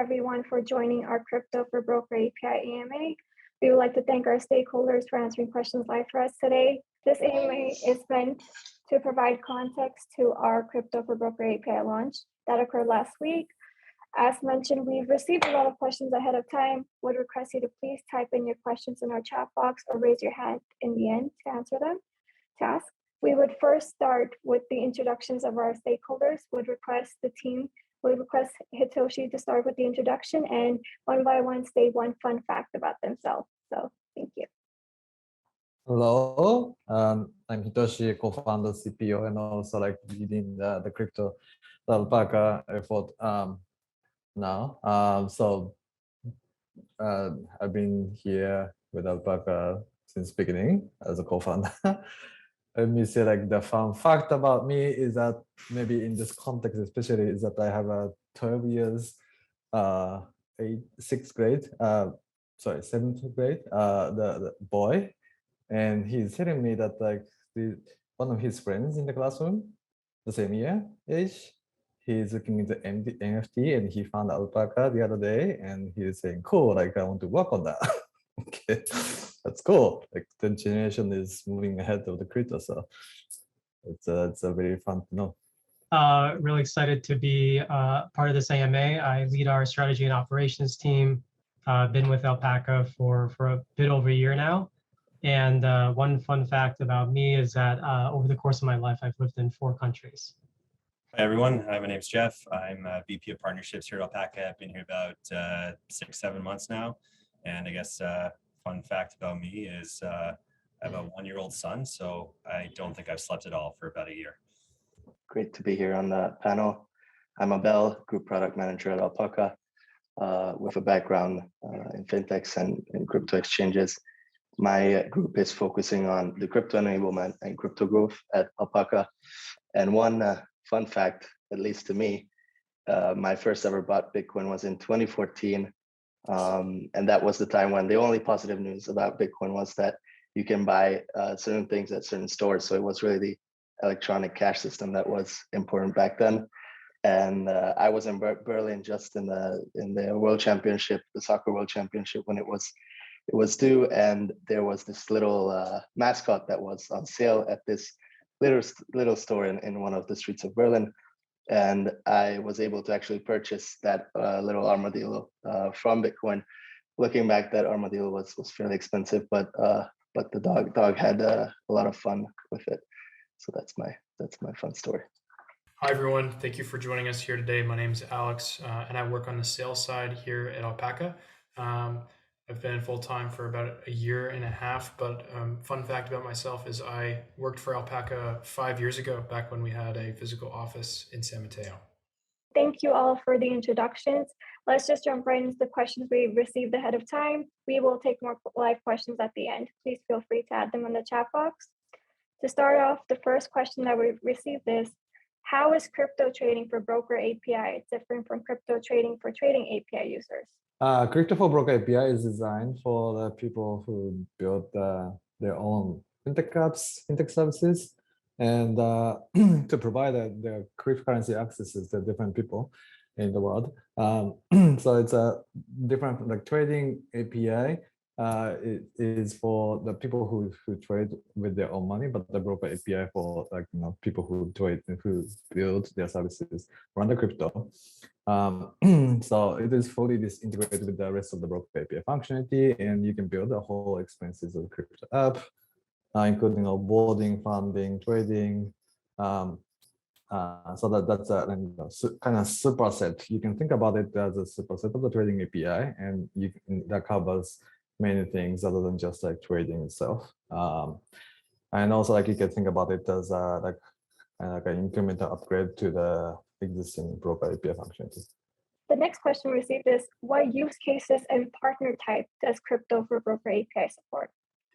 everyone for joining our Crypto for Broker API AMA. We would like to thank our stakeholders for answering questions live for us today. This AMA is meant to provide context to our Crypto for Broker API launch that occurred last week. As mentioned, we've received a lot of questions ahead of time. Would request you to please type in your questions in our chat box or raise your hand in the end to answer them. To ask, we would first start with the introductions of our stakeholders. Would request Hitoshi to start with the introduction and one by one state one fun fact about themselves. So thank you. Hello, I'm Hitoshi, co-founder, CPO, and also leading the crypto Alpaca effort now. I've been here with Alpaca since beginning as a co-founder. Let me say the fun fact about me is that maybe in this context especially is that I have a 12 years, 7th grade, the boy. And he's telling me that one of his friends in the classroom, the same age, he's looking into NFT and he found Alpaca the other day and he's saying, cool, I want to work on that. Okay, that's cool. The generation is moving ahead of the crypto, so it's a very fun to know. Really excited to be part of this AMA. I lead our strategy and operations team. Been with Alpaca for a bit over a year now. And one fun fact about me is that over the course of my life, I've lived in 4 countries. Hi, everyone. My name's Jeff. I'm VP of Partnerships here at Alpaca. I've been here about 6-7 months now. And I guess fun fact about me is I have a 1-year-old son, so I don't think I've slept at all for about a year. Great to be here on the panel. I'm Abel, Group Product Manager at Alpaca, with a background in fintechs and crypto exchanges. My group is focusing on the crypto enablement and crypto growth at Alpaca. And one fun fact, at least to me, my first ever bought Bitcoin was in 2014. And that was the time when the only positive news about Bitcoin was that you can buy certain things at certain stores. So it was really the electronic cash system that was important back then. And I was in Berlin just in the World Championship, the Soccer World Championship, when it was due, and there was this little mascot that was on sale at this little store in one of the streets of Berlin, and I was able to actually purchase that little armadillo from Bitcoin. Looking back, that armadillo was fairly expensive, but the dog had a lot of fun with it. So that's my fun story. Hi everyone, thank you for joining us here today. My name is Alex, and I work on the sales side here at Alpaca. I've been full-time for about 1.5 years, but fun fact about myself is I worked for Alpaca 5 years ago, back when we had a physical office in San Mateo. Thank you all for the introductions. Let's just jump right into the questions we received ahead of time. We will take more live questions at the end. Please feel free to add them in the chat box. To start off, the first question that we received is, how is crypto trading for broker API different from crypto trading for trading API users? Crypto for Broker API is designed for the people who build their own fintech apps, fintech services, and to provide the cryptocurrency accesses to different people in the world. So it's a different trading API. It is for the people who trade with their own money, but the broker API for people who build their services around the crypto. So it is fully integrated with the rest of the broker API functionality, and you can build the whole experiences of the crypto app, including onboarding, funding, trading. So that's a kind of superset. You can think about it as a superset of the trading API, and that covers many things other than just trading itself. And also you can think about it as an incremental upgrade to the existing broker API functionality. The next question we received is, what use cases and partner type does Crypto for Broker API support?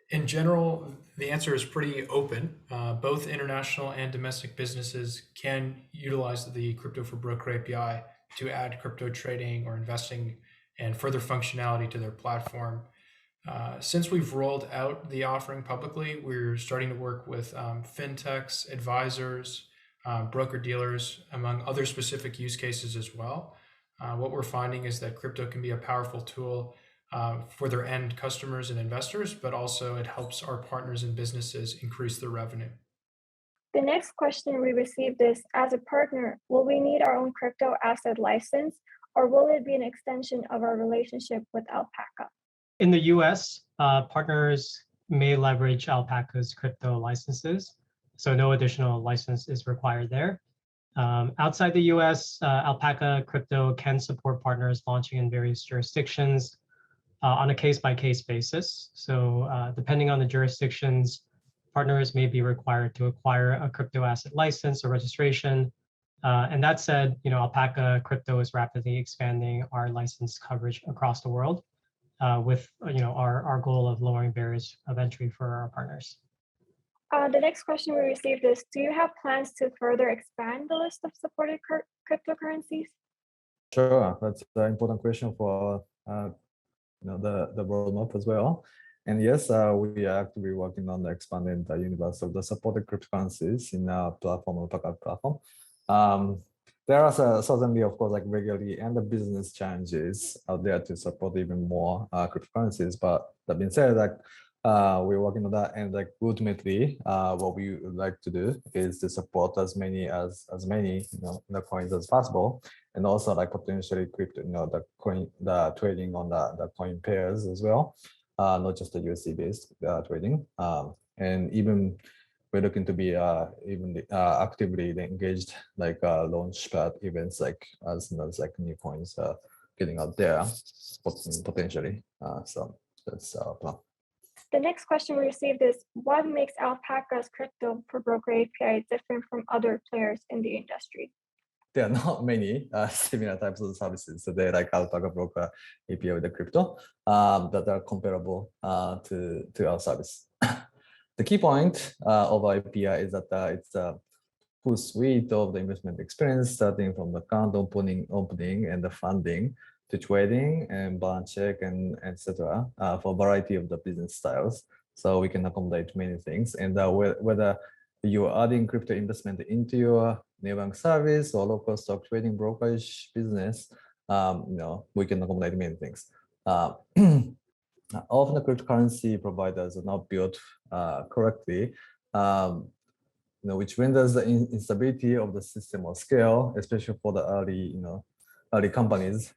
In general, the answer is pretty open. Both international and domestic businesses can utilize the Crypto for Broker API to add crypto trading or investing and further functionality to their platform. Since we've rolled out the offering publicly, we're starting to work with fintechs, advisors, broker dealers, among other specific use cases as well. what we're finding is that crypto can be a powerful tool for their end customers and investors, but also it helps our partners and businesses increase their revenue. The next question we received is, as a partner, will we need our own crypto asset license, or will it be an extension of our relationship with Alpaca? In the US, partners may leverage Alpaca's crypto licenses, so no additional license is required there. Outside the US, Alpaca Crypto can support partners launching in various jurisdictions on a case-by-case basis. So depending on the jurisdictions, partners may be required to acquire a crypto asset license or registration. And that said, Alpaca Crypto is rapidly expanding our license coverage across the world with our goal of lowering barriers of entry for our partners. The next question we received is, do you have plans to further expand the list of supported cryptocurrencies? Sure, that's an important question for the roadmap as well. And yes, we are actively working on expanding the universe of the supported cryptocurrencies in our platform, Alpaca platform. There are certainly, of course, like regulatory and the business challenges out there to support even more cryptocurrencies. But that being said, we're working on that, and ultimately, what we would like to do is to support as many the coins as possible, and also potentially crypto, the trading on the coin pairs as well, not just the USD based trading, and even we're looking to be actively engaged launchpad events as soon as new coins getting out there potentially. So that's our plan. The next question we received is, what makes Alpaca's crypto for broker API different from other players in the industry? There are not many similar types of services today, like Alpaca Broker API with the crypto, that are comparable to our service. The key point of our API is that it's a full suite of the investment experience, starting from the account opening and the funding to trading and balance check and etc. For a variety of the business styles. So we can accommodate many things. And whether you're adding crypto investment into your neobank service or local stock trading brokerage business, we can accommodate many things. Often the cryptocurrency providers are not built correctly, which renders the instability of the system or scale, especially for the early companies,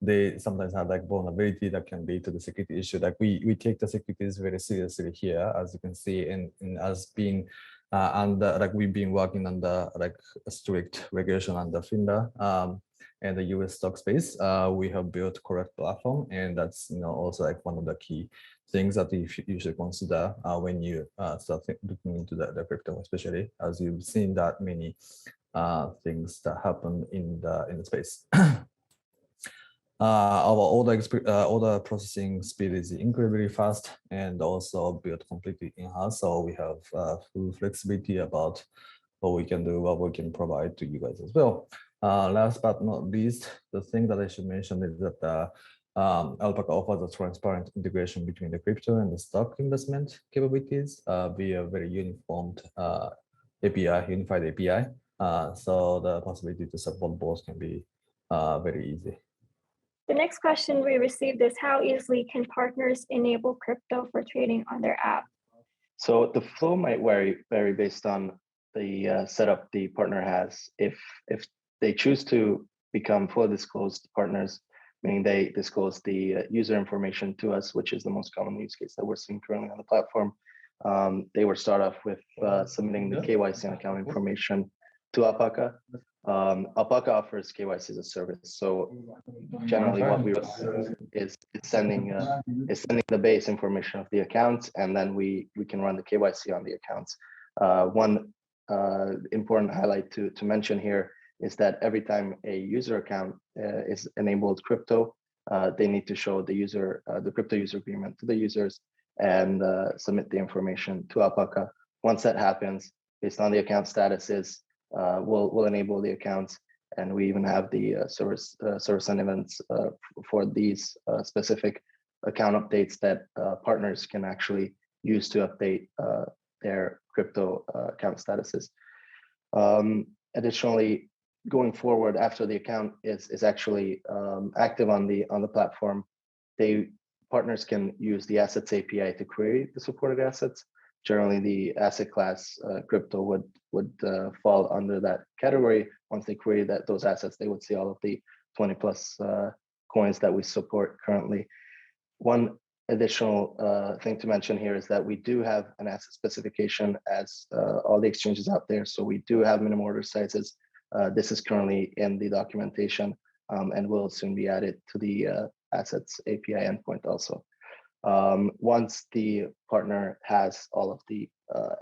they sometimes have vulnerability that can lead to the security issue. We take the securities very seriously here, as you can see, and as being under we've been working under a strict regulation under FINRA and the US stock space. We have built correct platform, and that's also one of the key things that you should consider when you start looking into the crypto, especially as you've seen that many things that happen in the space. Our order processing speed is incredibly fast and also built completely in-house. So we have full flexibility about what we can do, what we can provide to you guys as well. Last but not least, the thing that I should mention is that Alpaca offers a transparent integration between the crypto and the stock investment capabilities via a very unified API. So the possibility to support both can be very easy. The next question we received is, how easily can partners enable crypto for trading on their app? So the flow might vary based on the setup the partner has. If they choose to become fully disclosed partners, meaning they disclose the user information to us, which is the most common use case that we're seeing currently on the platform, they would start off with submitting the KYC and account information to Alpaca. Alpaca offers KYC as a service. So generally what we do is sending the base information of the accounts, and then we can run the KYC on the accounts. One important highlight to mention here is that every time a user account is enabled crypto, they need to show the crypto user agreement to the users and submit the information to Alpaca. Once that happens, based on the account statuses, we'll enable the accounts, and we even have the service and events for these specific account updates that partners can actually use to update their crypto account statuses. Additionally, going forward, after the account is actually active on the platform, partners can use the assets API to query the supported assets. Generally, the asset class crypto would fall under that category. Once they query those assets, they would see all of the 20 plus coins that we support currently. One additional thing to mention here is that we do have an asset specification as all the exchanges out there. So we do have minimum order sizes. This is currently in the documentation and will soon be added to the assets API endpoint also. Once the partner has all of the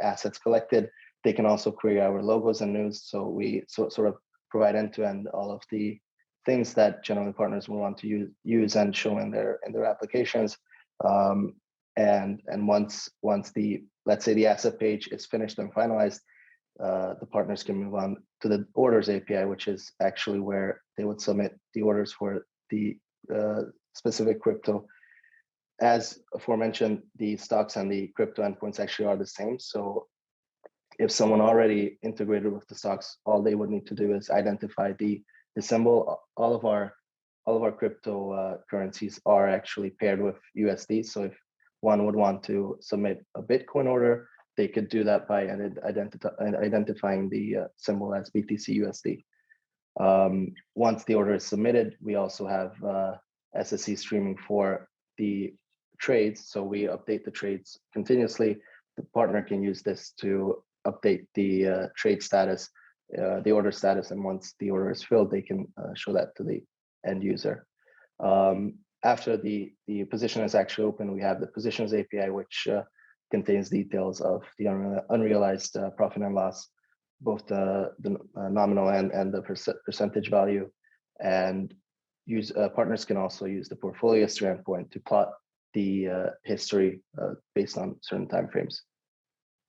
assets collected, they can also query our logos and news. So we sort of provide end-to-end all of the things that generally partners will want to use and show in their applications. And once let's say the asset page is finished and finalized, the partners can move on to the orders API, which is actually where they would submit the orders for the specific crypto. As aforementioned, the stocks and the crypto endpoints actually are the same. So if someone already integrated with the stocks, all they would need to do is identify the symbol. All of our crypto currencies are actually paired with USD. So if one would want to submit a Bitcoin order, they could do that by identifying the symbol as BTC USD. Once the order is submitted, we also have SSC streaming for the trades. So we update the trades continuously. The partner can use this to update the trade status, the order status. And once the order is filled, they can show that to the end user. After the position is actually open, we have the positions API, which contains details of the unrealized profit and loss, both the nominal and the percentage value. And partners can also use the portfolio history endpoint to plot the history based on certain timeframes.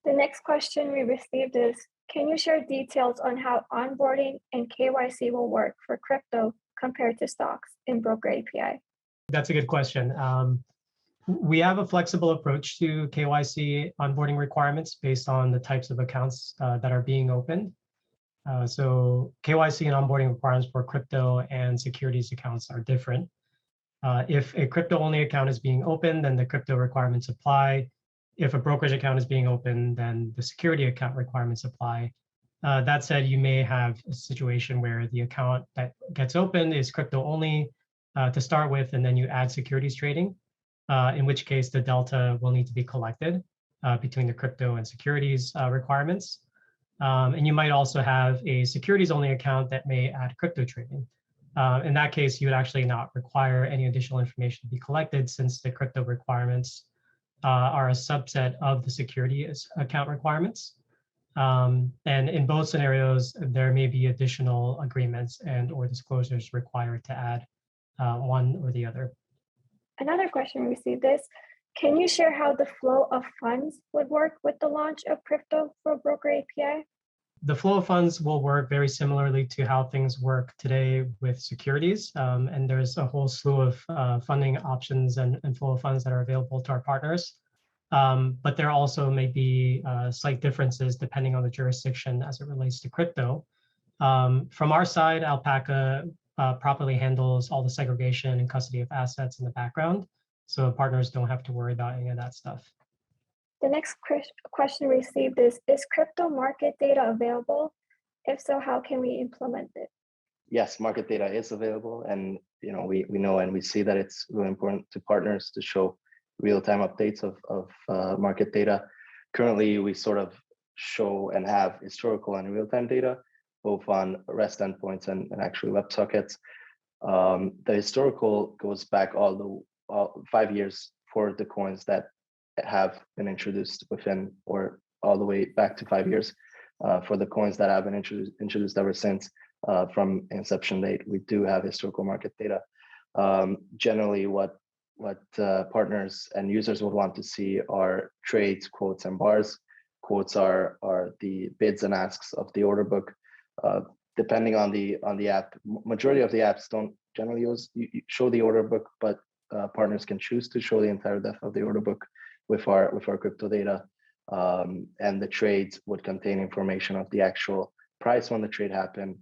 The next question we received is, can you share details on how onboarding and KYC will work for crypto compared to stocks in Broker API? That's a good question. We have a flexible approach to KYC onboarding requirements based on the types of accounts that are being opened. So KYC and onboarding requirements for crypto and securities accounts are different. If a crypto-only account is being opened, then the crypto requirements apply. If a brokerage account is being opened, then the security account requirements apply. That said, you may have a situation where the account that gets opened is crypto-only to start with, and then you add securities trading, in which case the delta will need to be collected between the crypto and securities requirements. And you might also have a securities-only account that may add crypto trading. In that case, you would actually not require any additional information to be collected, since the crypto requirements are a subset of the security account requirements. And in both scenarios, there may be additional agreements or disclosures required to add one or the other. Another question we received is, can you share how the flow of funds would work with the launch of Crypto for Broker API? The flow of funds will work very similarly to how things work today with securities. And there's a whole slew of funding options and flow of funds that are available to our partners. But there also may be slight differences depending on the jurisdiction as it relates to crypto. From our side, Alpaca properly handles all the segregation and custody of assets in the background, so partners don't have to worry about any of that stuff. The next question received is crypto market data available? If so, how can we implement it? Yes, market data is available, and we know and we see that it's really important to partners to show real-time updates of market data. Currently, we sort of show and have historical and real-time data, both on REST endpoints and actually WebSockets. The historical goes back all 5 years for the coins that have been introduced within, or all the way back to 5 years for the coins that have been introduced ever since from inception date. We do have historical market data. Generally, what partners and users would want to see are trades, quotes, and bars. Quotes are the bids and asks of the order book. Depending on the app, majority of the apps don't generally show the order book, but partners can choose to show the entire depth of the order book with our crypto data. And the trades would contain information of the actual price when the trade happened,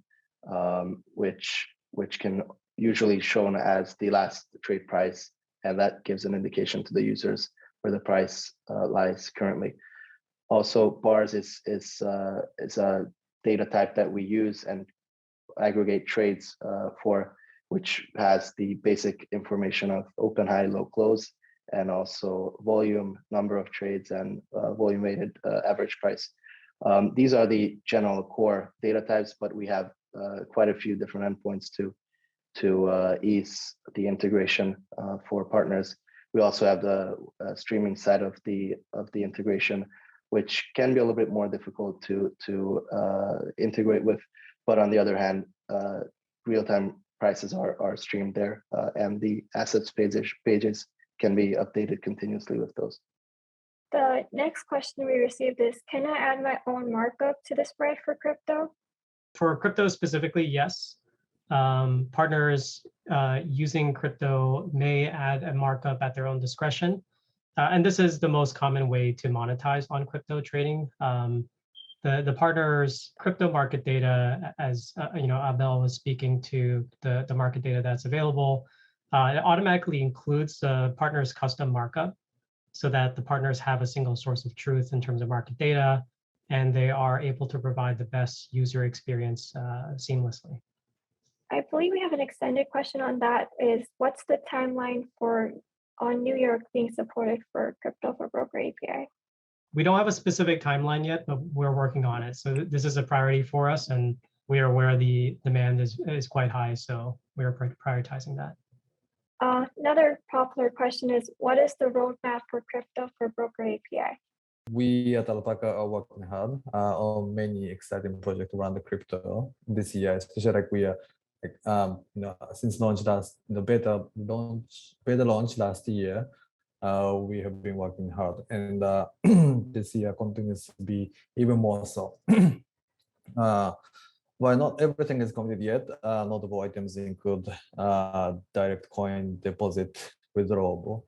which can usually shown as the last trade price, and that gives an indication to the users where the price lies currently. Also, bars is a data type that we use and aggregate trades for, which has the basic information of open, high, low, close, and also volume, number of trades, and volume weighted average price. These are the general core data types, but we have quite a few different endpoints to ease the integration for partners. We also have the streaming side of the integration, which can be a little bit more difficult to integrate with. But on the other hand, real-time prices are streamed there, and the assets pages can be updated continuously with those. The next question we received is, can I add my own markup to the spread for crypto? For crypto specifically, yes. Partners using crypto may add a markup at their own discretion. And this is the most common way to monetize on crypto trading. The partner's crypto market data, as Abel was speaking to the market data that's available, it automatically includes the partner's custom markup so that the partners have a single source of truth in terms of market data, and they are able to provide the best user experience seamlessly. I believe we have an extended question on that is, what's the timeline on New York being supported for Crypto for Broker API? We don't have a specific timeline yet, but we're working on it. So this is a priority for us, and we are aware the demand is quite high, so we are prioritizing that. Another popular question is, what is the roadmap for Crypto for Broker API? We at Alpaca are working hard on many exciting projects around the crypto this year, especially like we are since beta launch last year. We have been working hard, and this year continues to be even more so. While not everything is completed yet, notable items include direct coin deposit withdrawal,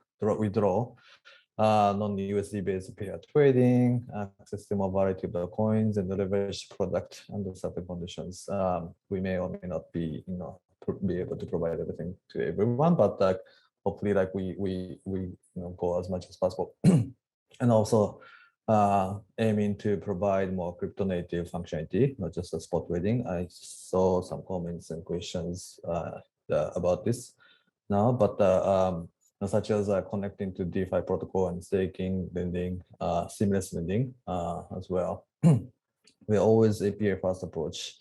non-USD based pair trading, access to more variety of the coins, and the leverage product under certain conditions. We may or may not be able to provide everything to everyone, but hopefully we go as much as possible. And also aiming to provide more crypto native functionality, not just a spot trading. I saw some comments and questions about this now, but such as connecting to DeFi protocol and staking, lending, seamless lending as well. We're always API first approach,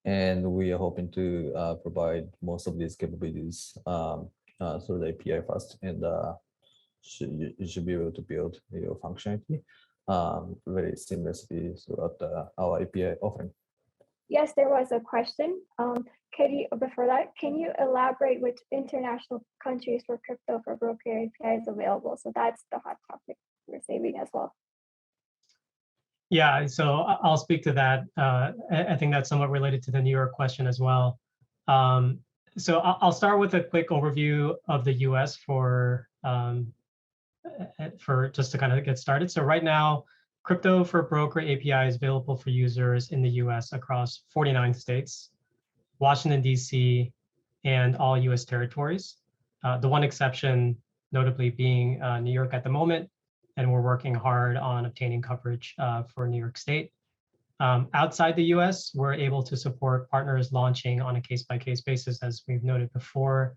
and we are hoping to provide most of these capabilities through the API first, and you should be able to build your functionality very seamlessly throughout our API offering. Yes, there was a question. Before that, can you elaborate which international countries for Crypto for Broker API is available? So that's the hot topic we're saving as well. Yeah, so I'll speak to that. I think that's somewhat related to the New York question as well. So I'll start with a quick overview of the US for just to kind of get started. So right now, Crypto for Broker API is available for users in the US across 49 states, Washington, DC, and all US territories. The one exception notably being New York at the moment, and we're working hard on obtaining coverage for New York State. Outside the US, we're able to support partners launching on a case-by-case basis, as we've noted before.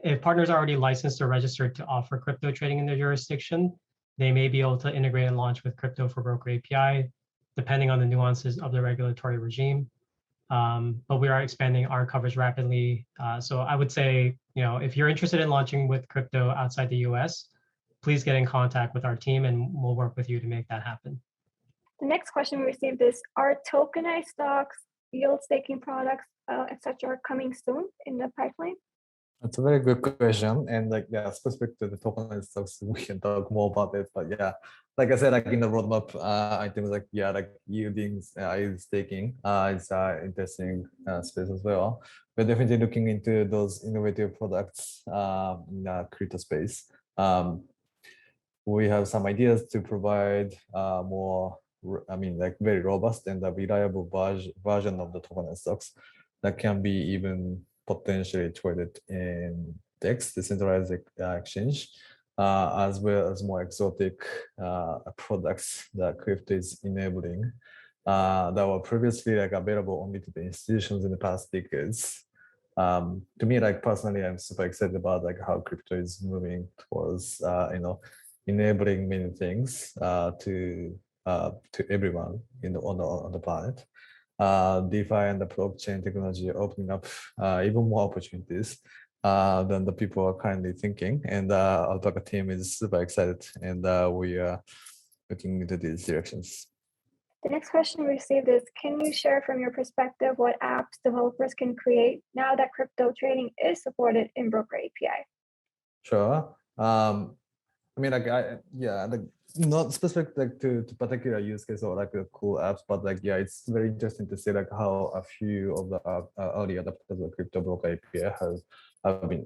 If partners are already licensed or registered to offer crypto trading in their jurisdiction, they may be able to integrate and launch with Crypto for Broker API, depending on the nuances of the regulatory regime. But we are expanding our coverage rapidly. So I would say, if you're interested in launching with crypto outside the US, please get in contact with our team and we'll work with you to make that happen. The next question we received is, are tokenized stocks, yield staking products, etc., coming soon in the pipeline? That's a very good question, and specific to the tokenized stocks, we can talk more about it. But yeah, like I said, in the roadmap, items yielding, yield staking is interesting space as well. We're definitely looking into those innovative products in the crypto space. We have some ideas to provide more like very robust and a reliable version of the tokenized stocks that can be even potentially traded in DEX, decentralized exchange, as well as more exotic products that crypto is enabling that were previously like available only to the institutions in the past decades. To me, like personally, I'm super excited about like how crypto is moving towards enabling many things to everyone on the planet. DeFi and the blockchain technology opening up even more opportunities than the people are currently thinking. And Alpaca team is super excited, and we are looking into these directions. The next question we received is, can you share from your perspective what apps developers can create now that crypto trading is supported in Broker API? Sure. I mean, like, like not specific like to particular use case or like cool apps, but like, yeah, it's very interesting to see like how a few of the early adopters of crypto broker API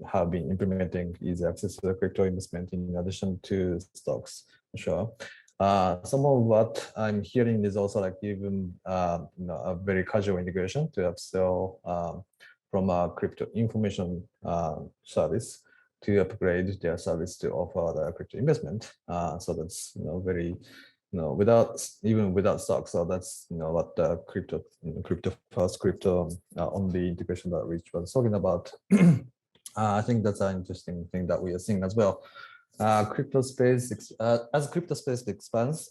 have been implementing easy access to the crypto investment in addition to stocks. Sure. Some of what I'm hearing is also like even a very casual integration to upsell from a crypto information service to upgrade their service to offer the crypto investment. So that's very without stocks. So that's what the crypto first crypto only integration that Rich was talking about. I think that's an interesting thing that we are seeing as well. Crypto space as crypto space expands,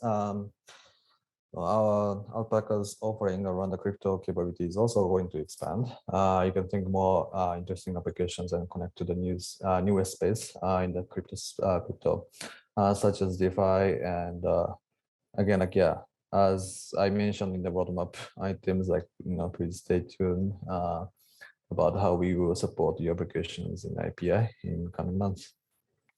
our Alpaca's offering around the crypto capability is also going to expand. You can think more interesting applications and connect to the newest space in the crypto, such as DeFi and again, like as I mentioned in the roadmap items, like please stay tuned about how we will support the applications in API in coming months.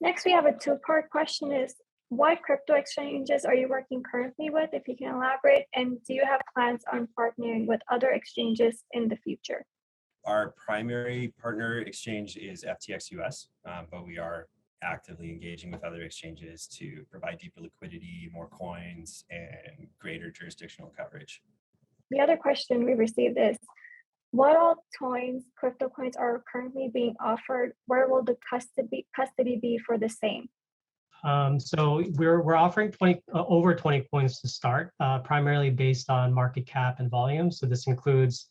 Next, we have a two-part question is, what crypto exchanges are you working currently with, if you can elaborate, and do you have plans on partnering with other exchanges in the future? Our primary partner exchange is FTX US, but we are actively engaging with other exchanges to provide deeper liquidity, more coins, and greater jurisdictional coverage. The other question we received is, what altcoins, crypto coins are currently being offered? Where will the custody be for the same? So we're offering over 20 coins to start, primarily based on market cap and volume. So this includes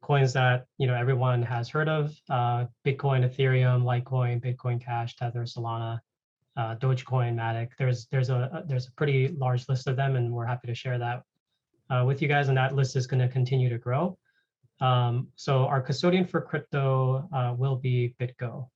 coins that everyone has heard of: Bitcoin, Ethereum, Litecoin, Bitcoin Cash, Tether, Solana, Dogecoin, Matic. There's a pretty large list of them, and we're happy to share that with you guys. And that list is going to continue to grow. So our custodian for crypto will be BitGo.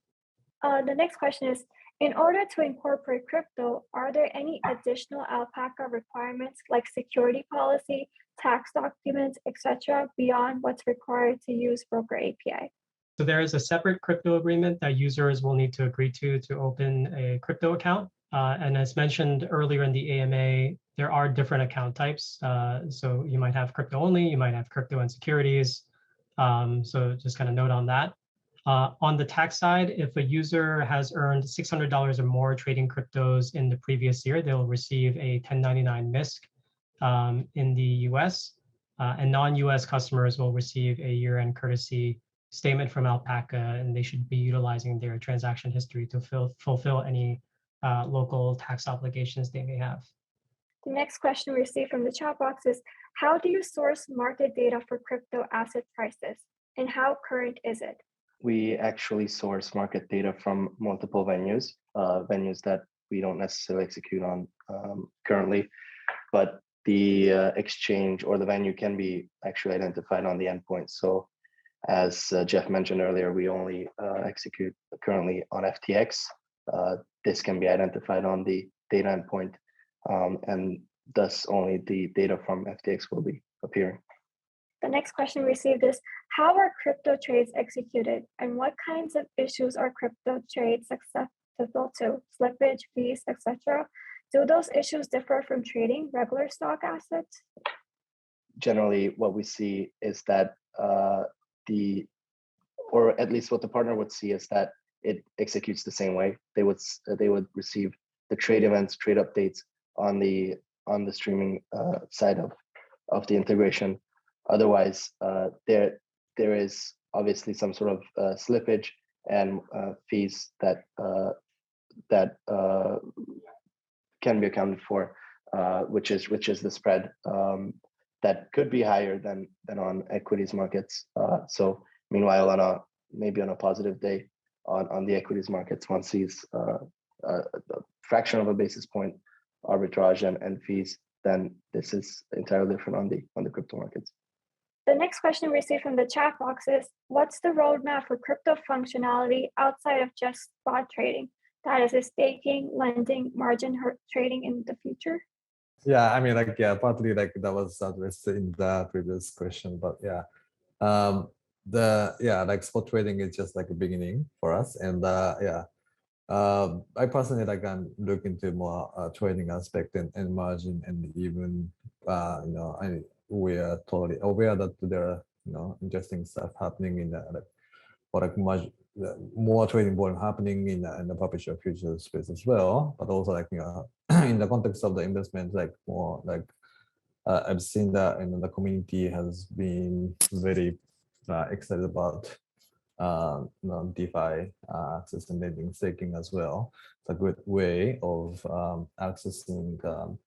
The next question is, in order to incorporate crypto, are there any additional Alpaca requirements like security policy, tax documents, etc., beyond what's required to use Broker API? So there is a separate crypto agreement that users will need to agree to open a crypto account. And as mentioned earlier in the AMA, there are different account types. So you might have crypto only, you might have crypto and securities. So just kind of note on that. On the tax side, if a user has earned $600 or more trading cryptos in the previous year, they'll receive a 1099 MISC in the US, and non-US customers will receive a year-end courtesy statement from Alpaca, and they should be utilizing their transaction history to fulfill any local tax obligations they may have. The next question we received from the chat box is, how do you source market data for crypto asset prices, and how current is it? We actually source market data from multiple venues, venues that we don't necessarily execute on currently, but the exchange or the venue can be actually identified on the endpoint. So as Jeff mentioned earlier, we only execute currently on FTX. This can be identified on the data endpoint, and thus only the data from FTX will be appearing. The next question received is, how are crypto trades executed, and what kinds of issues are crypto trades susceptible to? Slippage, fees, etc. Do those issues differ from trading regular stock assets? Generally, what we see is that or at least what the partner would see is that it executes the same way. They would receive the trade events, trade updates on the on the streaming side of the integration. Otherwise, there is obviously some sort of slippage and fees that can be accounted for, which is the spread that could be higher than on equities markets. So meanwhile, maybe on a positive day on the equities markets, one sees a fraction of a basis point arbitrage and fees, then this is entirely different on the crypto markets. The next question we received from the chat box is, what's the roadmap for crypto functionality outside of just spot trading? That is, staking, lending, margin trading in the future? Yeah, I mean, partly that was addressed in the previous question, but yeah, spot trading is just like a beginning for us, and I personally I'm looking into more trading aspect and margin, and even we are totally aware that there are interesting stuff happening in the more trading volume happening in the publisher future space as well, but also in the context of the investment, I've seen that the community has been very excited about DeFi access and lending staking as well. It's a good way of accessing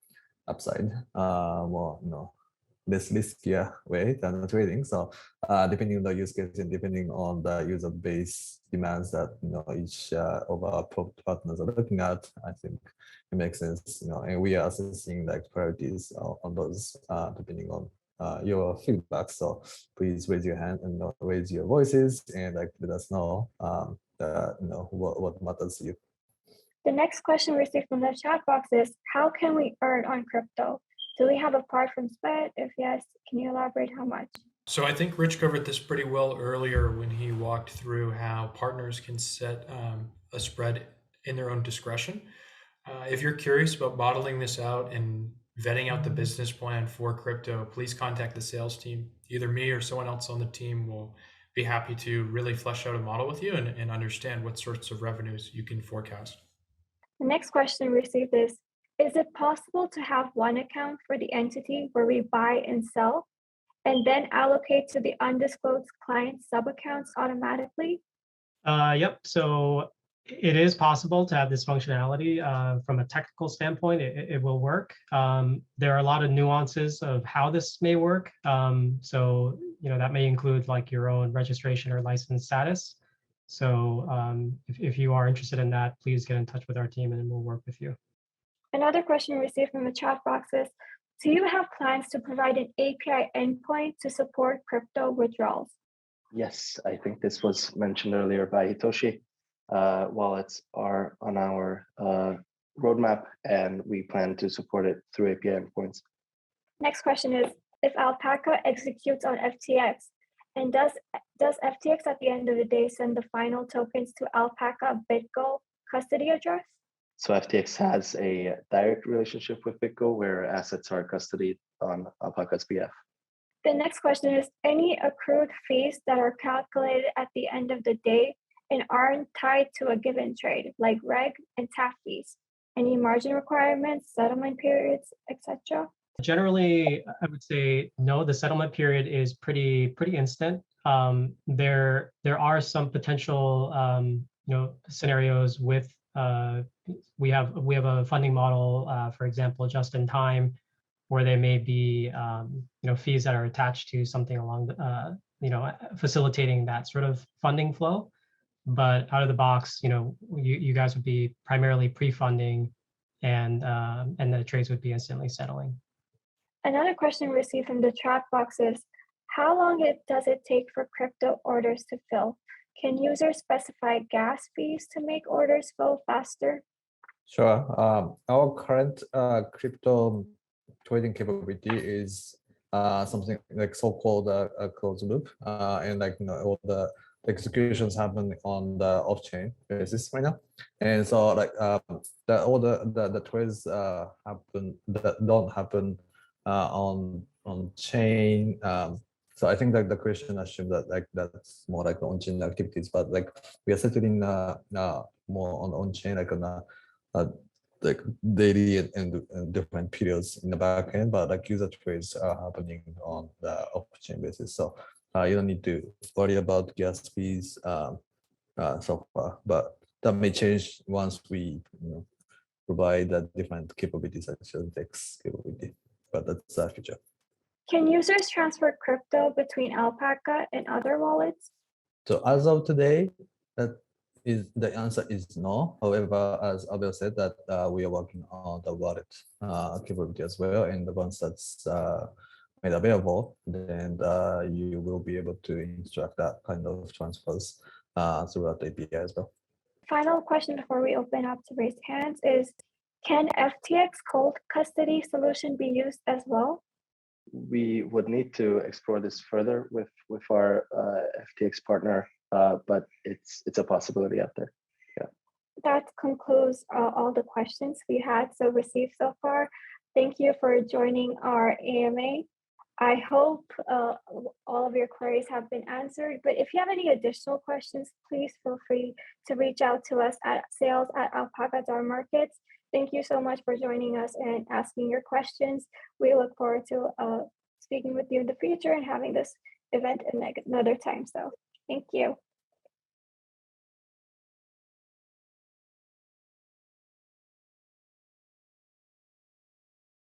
upside more less riskier way than trading. So depending on the use case and depending on the user base demands that each of our partners are looking at, I think it makes sense. And we are assessing priorities on those depending on your feedback. So please raise your hand and raise your voices and let us know what matters to you. The next question received from the chat box is, how can we earn on crypto? Do we have a part from spread? If yes, can you elaborate how much? So I think Rich covered this pretty well earlier when he walked through how partners can set a spread in their own discretion. If you're curious about modeling this out and vetting out the business plan for crypto, please contact the sales team. Either me or someone else on the team will be happy to really flesh out a model with you and understand what sorts of revenues you can forecast. The next question received is it possible to have one account for the entity where we buy and sell and then allocate to the undisclosed client sub-accounts automatically? Yep. So it is possible to have this functionality. From a technical standpoint, it will work. There are a lot of nuances of how this may work. So that may include your own registration or license status. So if you are interested in that, please get in touch with our team and we'll work with you. Another question received from the chat box is, do you have plans to provide an API endpoint to support crypto withdrawals? Yes, I think this was mentioned earlier by Hitoshi. Wallets are on our roadmap and we plan to support it through API endpoints. Next question is, if Alpaca executes on FTX, and does FTX at the end of the day send the final tokens to Alpaca BitGo custody address? So FTX has a direct relationship with BitGo where assets are custodied on Alpaca's behalf. The next question is, any accrued fees that are calculated at the end of the day and aren't tied to a given trade, like reg and tap fees? Any margin requirements, settlement periods, etc.? Generally, I would say no. The settlement period is pretty instant. There are some potential scenarios with we have a funding model, for example, just in time, where there may be fees that are attached to something along the facilitating that sort of funding flow. But out of the box, you guys would be primarily pre-funding, and the trades would be instantly settling. Another question received from the chat box is, how long does it take for crypto orders to fill? Can users specify gas fees to make orders flow faster? Sure. Our current crypto trading capability is something like so-called closed loop, and all the executions happen on the off-chain basis right now, and so all the trades happen that don't happen on chain. So I think the question assumed that that's more like on-chain activities, but we are settling more on chain, like daily and different periods in the back end, but like user trades are happening on the off-chain basis. So you don't need to worry about gas fees so far, but that may change once we provide the different capabilities such as text capability, but that's the future. Can users transfer crypto between Alpaca and other wallets? So as of today, the answer is no. However, as Abel said, that we are working on the wallet capability as well, and once that's made available, then you will be able to instruct that kind of transfers throughout the API as well. Final question before we open up to raise hands is, can FTX cold custody solution be used as well? We would need to explore this further with our FTX partner, but it's a possibility out there. Yeah. That concludes all the questions we had received so far. Thank you for joining our AMA. I hope all of your queries have been answered, but if you have any additional questions, please feel free to reach out to us at sales@alpaca.markets. Thank you so much for joining us and asking your questions. We look forward to speaking with you in the future and having this event another time. So thank you.